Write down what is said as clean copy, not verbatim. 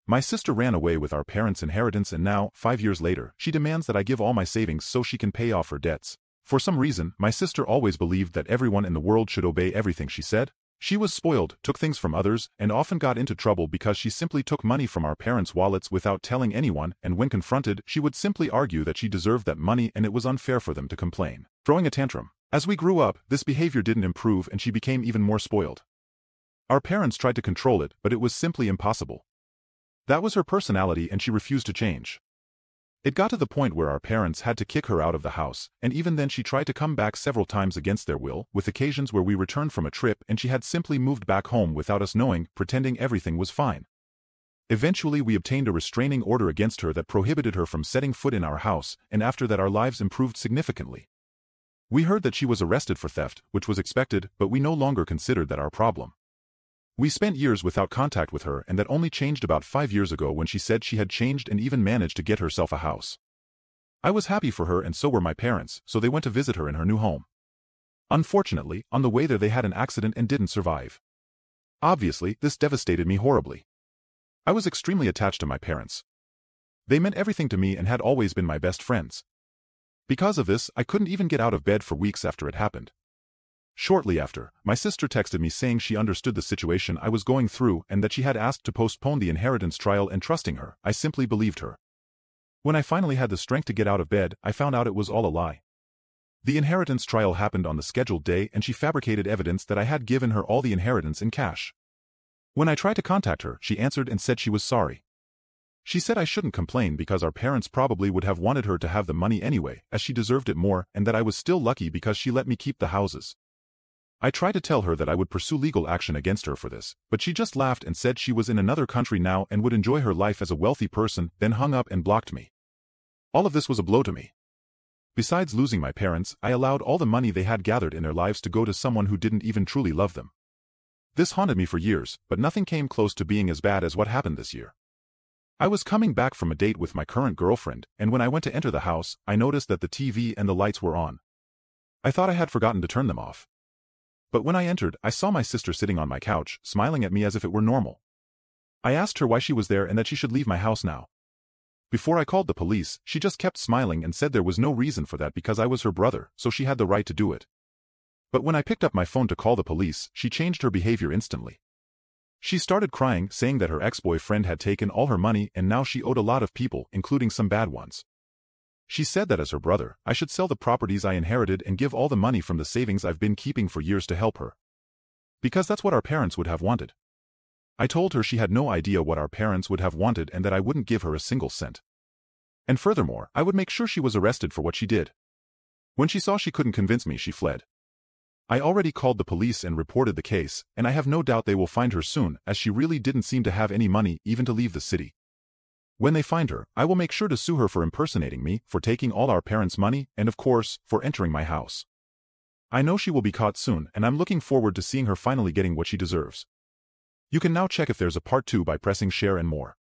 My sister ran away with our parents' inheritance and now, 5 years later, she demands that I give all my savings so she can pay off her debts. For some reason, my sister always believed that everyone in the world should obey everything she said. She was spoiled, took things from others, and often got into trouble because she simply took money from our parents' wallets without telling anyone, and when confronted, she would simply argue that she deserved that money and it was unfair for them to complain, throwing a tantrum. As we grew up, this behavior didn't improve and she became even more spoiled. Our parents tried to control it, but it was simply impossible. That was her personality and she refused to change. It got to the point where our parents had to kick her out of the house, and even then she tried to come back several times against their will, with occasions where we returned from a trip and she had simply moved back home without us knowing, pretending everything was fine. Eventually we obtained a restraining order against her that prohibited her from setting foot in our house, and after that our lives improved significantly. We heard that she was arrested for theft, which was expected, but we no longer considered that our problem. We spent years without contact with her and that only changed about 5 years ago when she said she had changed and even managed to get herself a house. I was happy for her and so were my parents, so they went to visit her in her new home. Unfortunately, on the way there they had an accident and didn't survive. Obviously, this devastated me horribly. I was extremely attached to my parents. They meant everything to me and had always been my best friends. Because of this, I couldn't even get out of bed for weeks after it happened. Shortly after, my sister texted me saying she understood the situation I was going through and that she had asked to postpone the inheritance trial, and trusting her, I simply believed her. When I finally had the strength to get out of bed, I found out it was all a lie. The inheritance trial happened on the scheduled day and she fabricated evidence that I had given her all the inheritance in cash. When I tried to contact her, she answered and said she was sorry. She said I shouldn't complain because our parents probably would have wanted her to have the money anyway, as she deserved it more, and that I was still lucky because she let me keep the houses. I tried to tell her that I would pursue legal action against her for this, but she just laughed and said she was in another country now and would enjoy her life as a wealthy person, then hung up and blocked me. All of this was a blow to me. Besides losing my parents, I allowed all the money they had gathered in their lives to go to someone who didn't even truly love them. This haunted me for years, but nothing came close to being as bad as what happened this year. I was coming back from a date with my current girlfriend, and when I went to enter the house, I noticed that the TV and the lights were on. I thought I had forgotten to turn them off. But when I entered, I saw my sister sitting on my couch, smiling at me as if it were normal. I asked her why she was there and that she should leave my house now. Before I called the police, she just kept smiling and said there was no reason for that because I was her brother, so she had the right to do it. But when I picked up my phone to call the police, she changed her behavior instantly. She started crying, saying that her ex-boyfriend had taken all her money and now she owed a lot of people, including some bad ones. She said that as her brother, I should sell the properties I inherited and give all the money from the savings I've been keeping for years to help her. Because that's what our parents would have wanted. I told her she had no idea what our parents would have wanted and that I wouldn't give her a single cent. And furthermore, I would make sure she was arrested for what she did. When she saw she couldn't convince me, she fled. I already called the police and reported the case, and I have no doubt they will find her soon, as she really didn't seem to have any money even to leave the city. When they find her, I will make sure to sue her for impersonating me, for taking all our parents' money, and of course, for entering my house. I know she will be caught soon, and I'm looking forward to seeing her finally getting what she deserves. You can now check if there's a part 2 by pressing share and more.